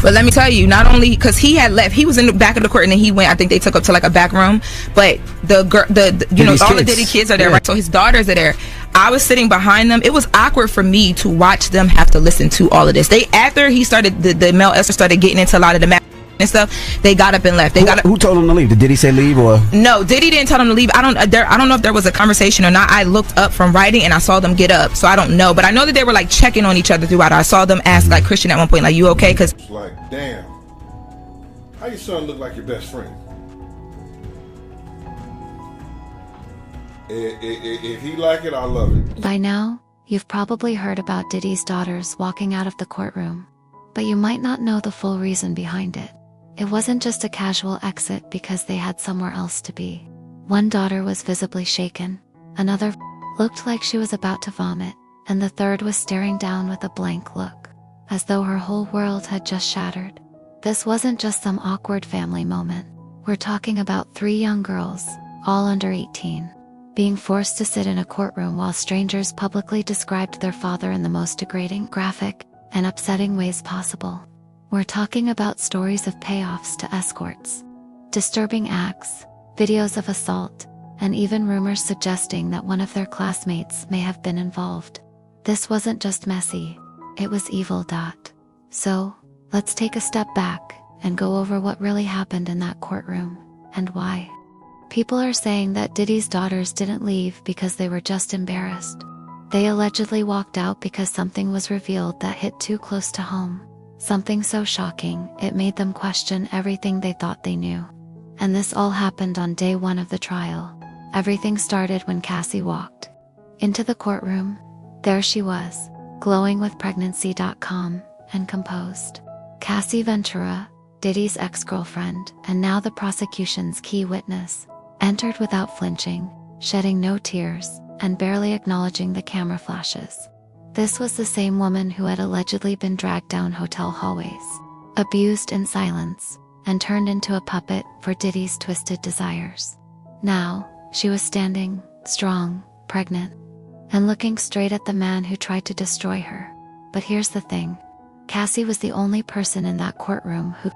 But let me tell you, not only because he had left, he was in the back of the court, and then he went. I think they took up to like a back room. But the you know, all the Diddy kids are there, right? So his daughters are there. I was sitting behind them. It was awkward for me to watch them have to listen to all of this. After he started, the male Esther started getting into a lot of the and stuff, they got up and left. Who told him to leave? Did Diddy say leave or? No, Diddy didn't tell them to leave. I don't know if there was a conversation or not. I looked up from writing and I saw them get up, so I don't know. But I know that they were like checking on each other throughout. I saw them ask like Christian at one point, like, "You okay?" Because it's like, damn, how your son look like your best friend? If he like it, I love it. By now, you've probably heard about Diddy's daughters walking out of the courtroom, but you might not know the full reason behind it. It wasn't just a casual exit because they had somewhere else to be. One daughter was visibly shaken, another looked like she was about to vomit, and the third was staring down with a blank look, as though her whole world had just shattered. This wasn't just some awkward family moment. We're talking about 3 young girls, all under 18, being forced to sit in a courtroom while strangers publicly described their father in the most degrading, graphic, and upsetting ways possible. We're talking about stories of payoffs to escorts, disturbing acts, videos of assault, and even rumors suggesting that one of their classmates may have been involved. This wasn't just messy, it was evil. So, let's take a step back and go over what really happened in that courtroom, and why. People are saying that Diddy's daughters didn't leave because they were just embarrassed. They allegedly walked out because something was revealed that hit too close to home. Something so shocking, it made them question everything they thought they knew. And this all happened on day 1 of the trial. Everything started when Cassie walked into the courtroom. There she was, glowing with pregnancy.com, and composed. Cassie Ventura, Diddy's ex-girlfriend, and now the prosecution's key witness, entered without flinching, shedding no tears, and barely acknowledging the camera flashes. This was the same woman who had allegedly been dragged down hotel hallways, abused in silence, and turned into a puppet for Diddy's twisted desires. Now, she was standing, strong, pregnant, and looking straight at the man who tried to destroy her. But here's the thing. Cassie was the only person in that courtroom who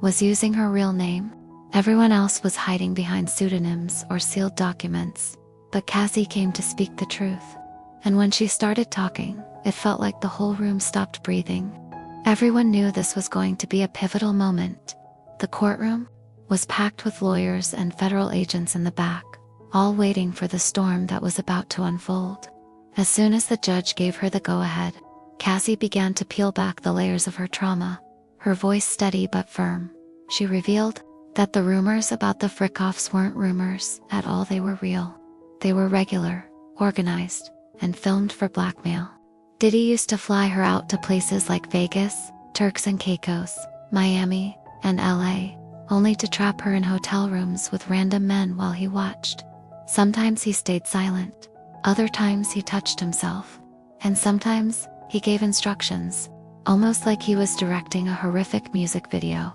was using her real name. Everyone else was hiding behind pseudonyms or sealed documents, but Cassie came to speak the truth. And when she started talking, it felt like the whole room stopped breathing. Everyone knew this was going to be a pivotal moment. The courtroom was packed with lawyers and federal agents in the back, all waiting for the storm that was about to unfold. As soon as the judge gave her the go-ahead, Cassie began to peel back the layers of her trauma, her voice steady but firm. She revealed that the rumors about the Frickoffs weren't rumors at all, they were real. They were regular, organized, and filmed for blackmail. Diddy used to fly her out to places like Vegas, Turks and Caicos, Miami, and LA, only to trap her in hotel rooms with random men while he watched. Sometimes he stayed silent, other times he touched himself, and sometimes he gave instructions, almost like he was directing a horrific music video.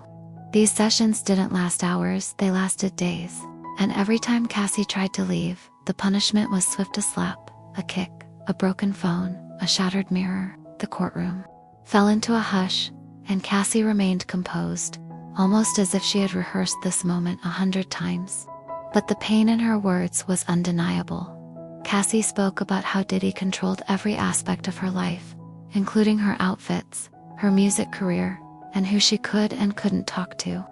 These sessions didn't last hours, they lasted days, and every time Cassie tried to leave, the punishment was swift: a slap, a kick, a broken phone, a shattered mirror. The courtroom fell into a hush, and Cassie remained composed, almost as if she had rehearsed this moment 100 times. But the pain in her words was undeniable. Cassie spoke about how Diddy controlled every aspect of her life, including her outfits, her music career, and who she could and couldn't talk to.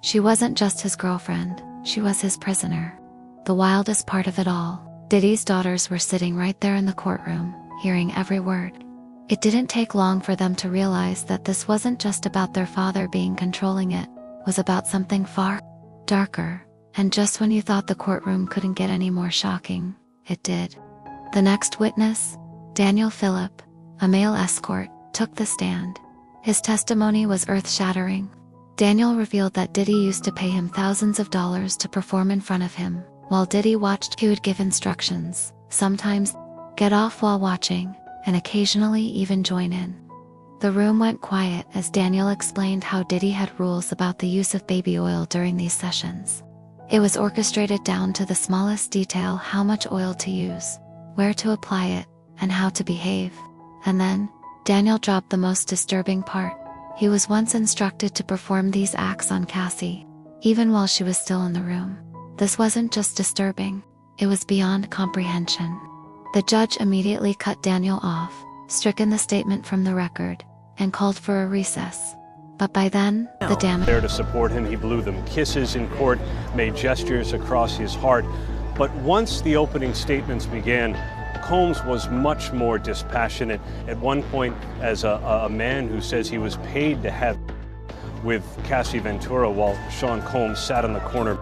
She wasn't just his girlfriend, she was his prisoner. The wildest part of it all, Diddy's daughters were sitting right there in the courtroom, hearing every word. It didn't take long for them to realize that this wasn't just about their father being controlling, it was about something far darker. And just when you thought the courtroom couldn't get any more shocking, it did. The next witness, Daniel Phillip, a male escort, took the stand. His testimony was earth-shattering. Daniel revealed that Diddy used to pay him thousands of dollars to perform in front of him. While Diddy watched, he would give instructions, sometimes get off while watching, and occasionally even join in. The room went quiet as Daniel explained how Diddy had rules about the use of baby oil during these sessions. It was orchestrated down to the smallest detail: how much oil to use, where to apply it, and how to behave. And then, Daniel dropped the most disturbing part. He was once instructed to perform these acts on Cassie, even while she was still in the room. This wasn't just disturbing, it was beyond comprehension. The judge immediately cut Daniel off, stricken the statement from the record, and called for a recess. But by then, the damage... There to support him, he blew them kisses in court, made gestures across his heart. But once the opening statements began, Combs was much more dispassionate. At one point, as a man who says he was paid to have with Cassie Ventura while Sean Combs sat in the corner.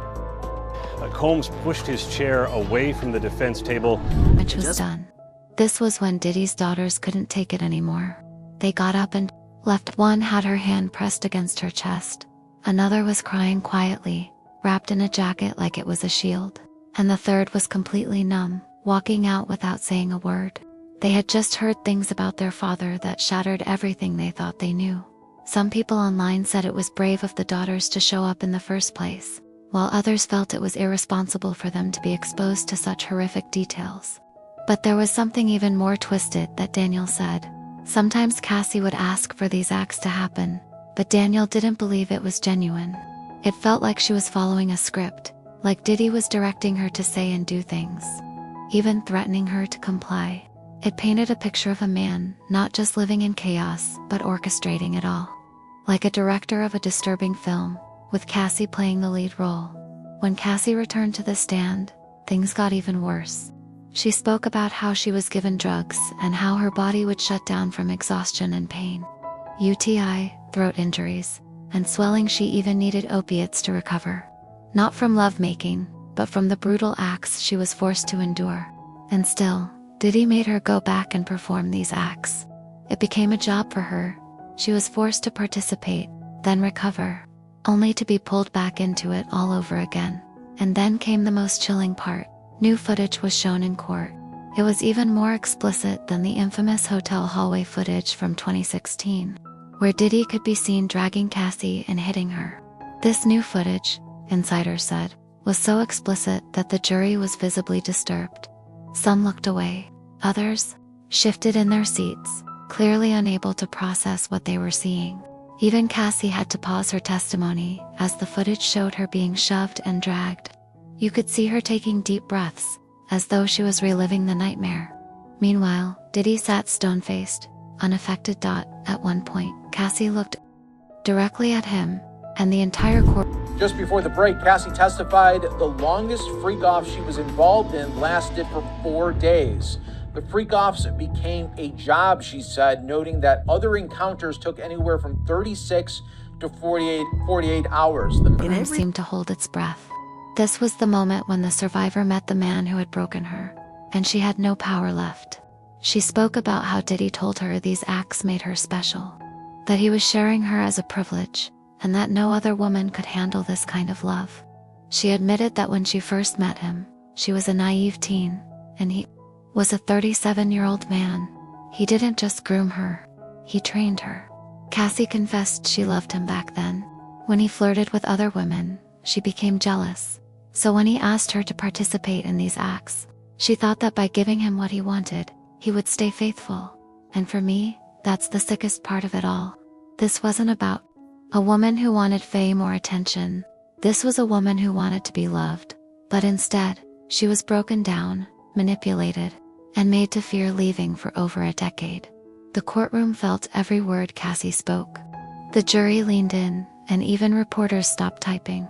Combs pushed his chair away from the defense table. Which was done. This was when Diddy's daughters couldn't take it anymore. They got up and left. One had her hand pressed against her chest. Another was crying quietly, wrapped in a jacket like it was a shield. And the third was completely numb, walking out without saying a word. They had just heard things about their father that shattered everything they thought they knew. Some people online said it was brave of the daughters to show up in the first place, while others felt it was irresponsible for them to be exposed to such horrific details. But there was something even more twisted that Daniel said. Sometimes Cassie would ask for these acts to happen, but Daniel didn't believe it was genuine. It felt like she was following a script, like Diddy was directing her to say and do things, even threatening her to comply. It painted a picture of a man not just living in chaos, but orchestrating it all. Like a director of a disturbing film, with Cassie playing the lead role. When Cassie returned to the stand, things got even worse. She spoke about how she was given drugs and how her body would shut down from exhaustion and pain. UTI, throat injuries, and swelling. She even needed opiates to recover. Not from lovemaking, but from the brutal acts she was forced to endure. And still, Diddy made her go back and perform these acts. It became a job for her. She was forced to participate, then recover, only to be pulled back into it all over again. And then came the most chilling part. New footage was shown in court. It was even more explicit than the infamous hotel hallway footage from 2016, where Diddy could be seen dragging Cassie and hitting her. This new footage, insiders said, was so explicit that the jury was visibly disturbed. Some looked away, others shifted in their seats, clearly unable to process what they were seeing. Even Cassie had to pause her testimony as the footage showed her being shoved and dragged. You could see her taking deep breaths, as though she was reliving the nightmare. Meanwhile, Diddy sat stone-faced, unaffected. At one point, Cassie looked directly at him, and the entire court... Just before the break, Cassie testified the longest freak-off she was involved in lasted for 4 days. The freak-offs became a job, she said, noting that other encounters took anywhere from 36 to 48 hours. The room seemed to hold its breath. This was the moment when the survivor met the man who had broken her, and she had no power left. She spoke about how Diddy told her these acts made her special, that he was sharing her as a privilege, and that no other woman could handle this kind of love. She admitted that when she first met him, she was a naive teen, and he was a 37-year-old man. He didn't just groom her, he trained her. Cassie confessed she loved him back then. When he flirted with other women, she became jealous. So when he asked her to participate in these acts, she thought that by giving him what he wanted, he would stay faithful. And for me, that's the sickest part of it all. This wasn't about a woman who wanted fame or attention. This was a woman who wanted to be loved. But instead, she was broken down, manipulated, and made to fear leaving for over a decade. The courtroom felt every word Cassie spoke. The jury leaned in, and even reporters stopped typing.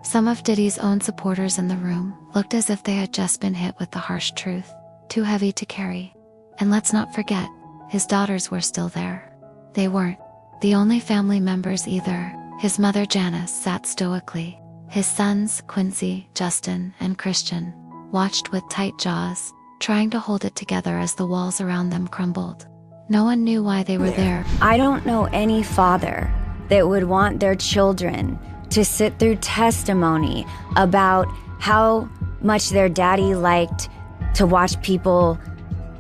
Some of Diddy's own supporters in the room looked as if they had just been hit with the harsh truth, too heavy to carry. And let's not forget, his daughters were still there. They weren't the only family members either. His mother Janice sat stoically. His sons, Quincy, Justin, and Christian, watched with tight jaws, trying to hold it together as the walls around them crumbled. No one knew why they were there. I don't know any father that would want their children to sit through testimony about how much their daddy liked to watch people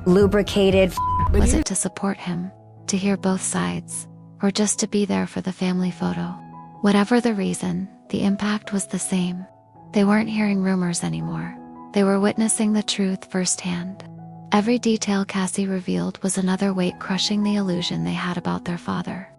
lubricated. Was it to support him, to hear both sides, or just to be there for the family photo? Whatever the reason, the impact was the same. They weren't hearing rumors anymore. They were witnessing the truth firsthand. Every detail Cassie revealed was another weight crushing the illusion they had about their father.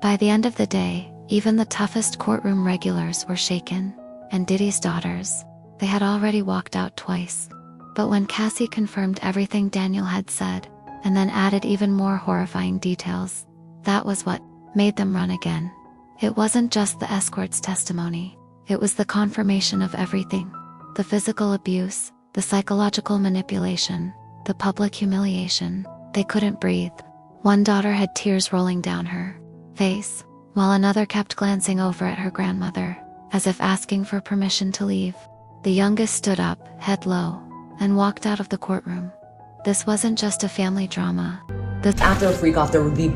By the end of the day, even the toughest courtroom regulars were shaken, and Diddy's daughters, they had already walked out twice. But when Cassie confirmed everything Daniel had said, and then added even more horrifying details, that was what made them run again. It wasn't just the escort's testimony, it was the confirmation of everything. The physical abuse, the psychological manipulation, the public humiliation. They couldn't breathe. One daughter had tears rolling down her face, while another kept glancing over at her grandmother, as if asking for permission to leave. The youngest stood up, head low, and walked out of the courtroom. This wasn't just a family drama. After a freak-off, there would be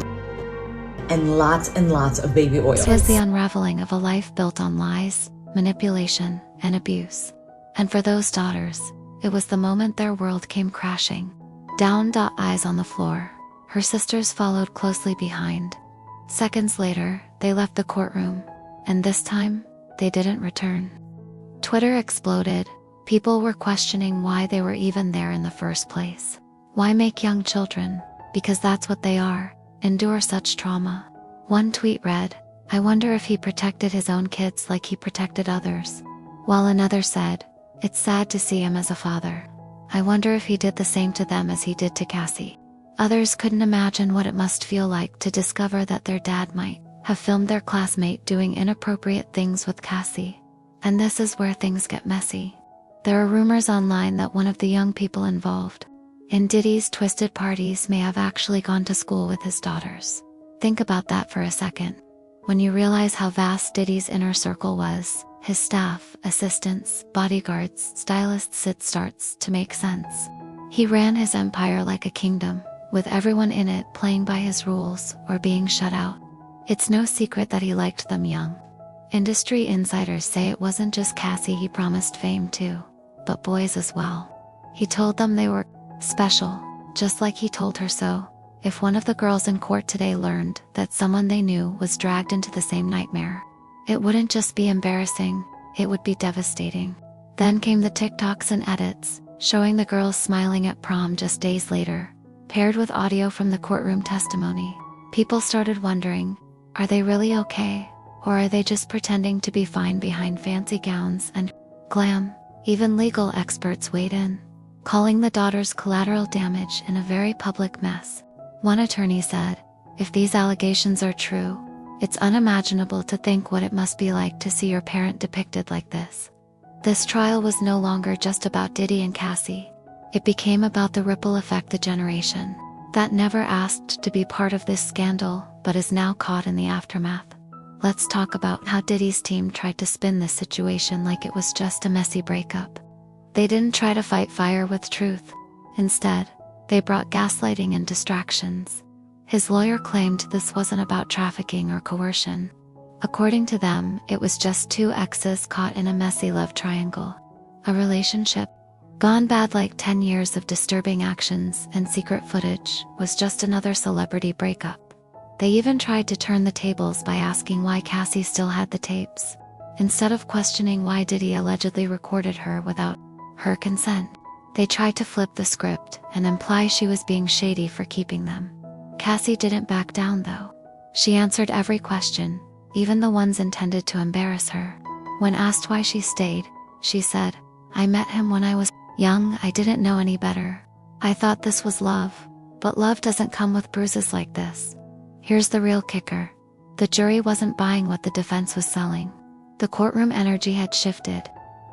and lots of baby oil. This was the unraveling of a life built on lies, manipulation, and abuse. And for those daughters, it was the moment their world came crashing down. Eyes on the floor. Her sisters followed closely behind. Seconds later, they left the courtroom, and this time, they didn't return. Twitter exploded. People were questioning why they were even there in the first place. Why make young children, because that's what they are, endure such trauma? One tweet read, "I wonder if he protected his own kids like he protected others." While another said, "It's sad to see him as a father. I wonder if he did the same to them as he did to Cassie." Others couldn't imagine what it must feel like to discover that their dad might have filmed their classmate doing inappropriate things with Cassie. And this is where things get messy. There are rumors online that one of the young people involved in Diddy's twisted parties may have actually gone to school with his daughters. Think about that for a second. When you realize how vast Diddy's inner circle was, his staff, assistants, bodyguards, stylists, it starts to make sense. He ran his empire like a kingdom, with everyone in it playing by his rules or being shut out. It's no secret that he liked them young. Industry insiders say it wasn't just Cassie he promised fame to, but boys as well. He told them they were special, just like he told her so. If one of the girls in court today learned that someone they knew was dragged into the same nightmare, it wouldn't just be embarrassing, it would be devastating. Then came the TikToks and edits, showing the girls smiling at prom just days later, paired with audio from the courtroom testimony. People started wondering, are they really okay? Or are they just pretending to be fine behind fancy gowns and glam? Even legal experts weighed in, calling the daughters collateral damage in a very public mess. One attorney said, "If these allegations are true, it's unimaginable to think what it must be like to see your parent depicted like this." This trial was no longer just about Diddy and Cassie. It became about the ripple effect, the generation that never asked to be part of this scandal but is now caught in the aftermath. Let's talk about how Diddy's team tried to spin this situation like it was just a messy breakup. They didn't try to fight fire with truth. Instead, they brought gaslighting and distractions. His lawyer claimed this wasn't about trafficking or coercion. According to them, it was just two exes caught in a messy love triangle. A relationship gone bad, like 10 years of disturbing actions and secret footage was just another celebrity breakup. They even tried to turn the tables by asking why Cassie still had the tapes, instead of questioning why Diddy allegedly recorded her without her consent. They tried to flip the script and imply she was being shady for keeping them. Cassie didn't back down though. She answered every question, even the ones intended to embarrass her. When asked why she stayed, she said, "I met him when I was young. I didn't know any better. I thought this was love, but love doesn't come with bruises like this." Here's the real kicker. The jury wasn't buying what the defense was selling. The courtroom energy had shifted.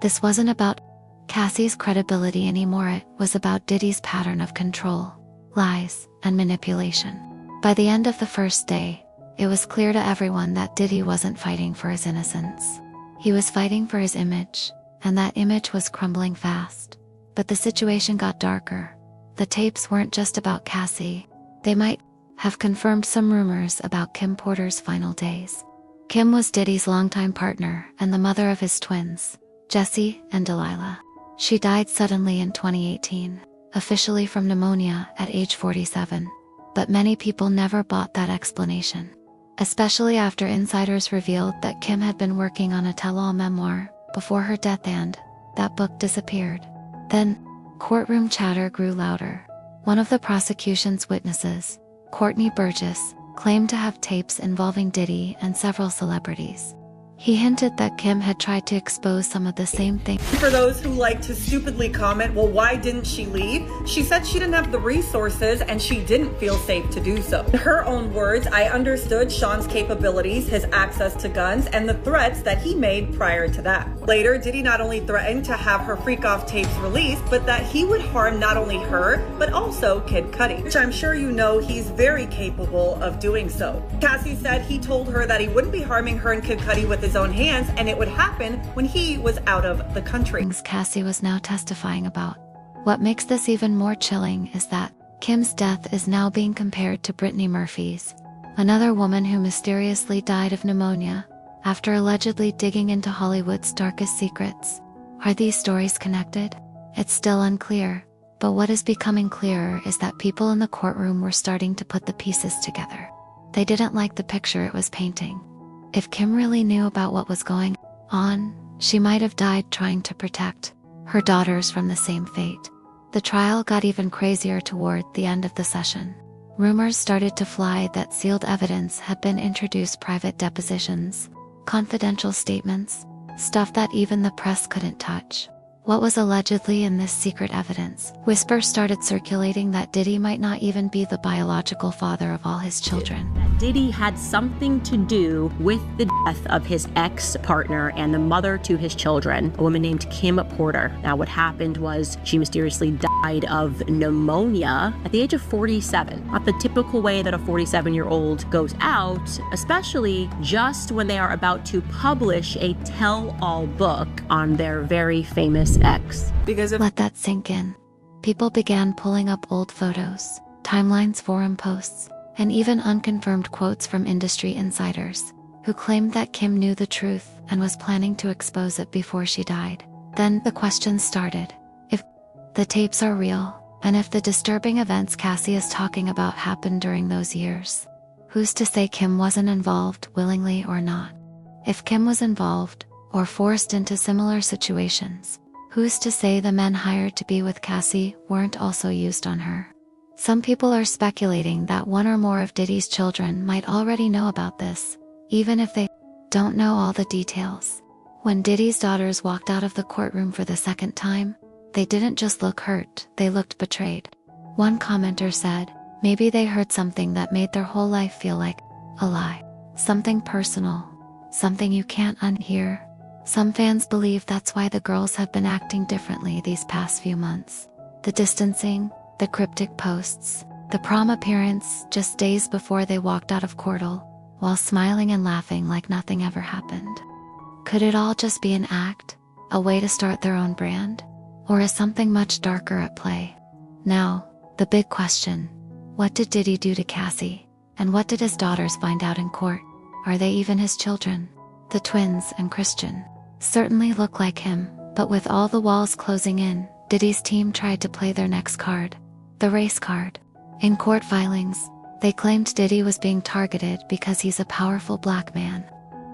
This wasn't about Cassie's credibility anymore, it was about Diddy's pattern of control, lies, and manipulation. By the end of the first day, it was clear to everyone that Diddy wasn't fighting for his innocence. He was fighting for his image, and that image was crumbling fast. But the situation got darker. The tapes weren't just about Cassie. They might have confirmed some rumors about Kim Porter's final days. Kim was Diddy's longtime partner and the mother of his twins, Jesse and Delilah. She died suddenly in 2018, officially from pneumonia at age 47. But many people never bought that explanation, especially after insiders revealed that Kim had been working on a tell-all memoir before her death, and that book disappeared. Then, courtroom chatter grew louder. One of the prosecution's witnesses, Courtney Burgess, claimed to have tapes involving Diddy and several celebrities. He hinted that Kim had tried to expose some of the same things. For those who like to stupidly comment, well, why didn't she leave? She said she didn't have the resources and she didn't feel safe to do so. In her own words, I understood Sean's capabilities, his access to guns, and the threats that he made prior to that. Later, Diddy not only threatened to have her freak-off tapes released, but that he would harm not only her, but also Kid Cudi, which I'm sure you know he's very capable of doing so. Cassie said he told her that he wouldn't be harming her and Kid Cudi with his own hands, and it would happen when he was out of the country. Cassie was now testifying about. What makes this even more chilling is that Kim's death is now being compared to Brittany Murphy's, another woman who mysteriously died of pneumonia after allegedly digging into Hollywood's darkest secrets. Are these stories connected? It's still unclear, but what is becoming clearer is that people in the courtroom were starting to put the pieces together. They didn't like the picture it was painting. If Kim really knew about what was going on, she might have died trying to protect her daughters from the same fate. The trial got even crazier toward the end of the session. Rumors started to fly that sealed evidence had been introduced, private depositions, confidential statements, stuff that even the press couldn't touch. What was allegedly in this secret evidence? Whispers started circulating that Diddy might not even be the biological father of all his children. That Diddy had something to do with the death of his ex-partner and the mother to his children, a woman named Kim Porter. Now, what happened was she mysteriously died of pneumonia at the age of 47. Not the typical way that a 47-year-old goes out, especially just when they are about to publish a tell-all book on their very famous ex. Let that sink in. People began pulling up old photos, timelines, forum posts, and even unconfirmed quotes from industry insiders, who claimed that Kim knew the truth and was planning to expose it before she died. Then the questions started. If the tapes are real, and if the disturbing events Cassie is talking about happened during those years, who's to say Kim wasn't involved, willingly or not? If Kim was involved, or forced into similar situations, who's to say the men hired to be with Cassie weren't also used on her? Some people are speculating that one or more of Diddy's children might already know about this, even if they don't know all the details. When Diddy's daughters walked out of the courtroom for the second time, they didn't just look hurt, they looked betrayed. One commenter said, maybe they heard something that made their whole life feel like a lie. Something personal, something you can't unhear. Some fans believe that's why the girls have been acting differently these past few months. The distancing, the cryptic posts, the prom appearance just days before they walked out of Cordell, while smiling and laughing like nothing ever happened. Could it all just be an act, a way to start their own brand? Or is something much darker at play? Now, the big question: what did Diddy do to Cassie? And what did his daughters find out in court? Are they even his children? The twins and Christian certainly look like him, but with all the walls closing in, Diddy's team tried to play their next card, the race card. In court filings, they claimed Diddy was being targeted because he's a powerful black man.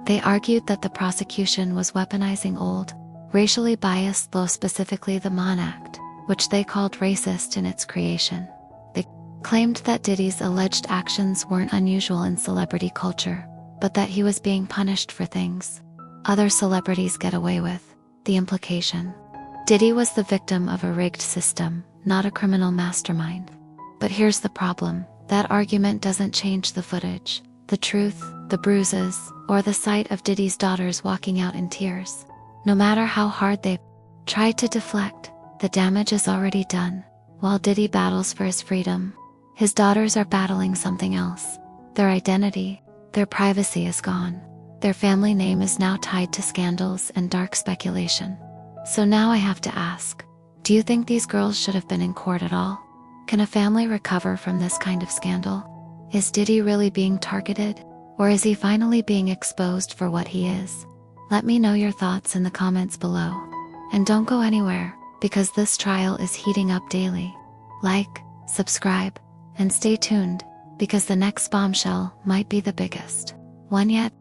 They argued that the prosecution was weaponizing old, racially biased law, specifically the Mann Act, which they called racist in its creation. They claimed that Diddy's alleged actions weren't unusual in celebrity culture, but that he was being punished for things other celebrities get away with. The implication: Diddy was the victim of a rigged system, not a criminal mastermind. But here's the problem: that argument doesn't change the footage, the truth, the bruises, or the sight of Diddy's daughters walking out in tears. No matter how hard they tried to deflect, the damage is already done. While Diddy battles for his freedom, his daughters are battling something else. Their identity, their privacy is gone. Their family name is now tied to scandals and dark speculation. So now I have to ask, do you think these girls should have been in court at all? Can a family recover from this kind of scandal? Is Diddy really being targeted? Or is he finally being exposed for what he is? Let me know your thoughts in the comments below. And don't go anywhere, because this trial is heating up daily. Like, subscribe, and stay tuned, because the next bombshell might be the biggest one yet.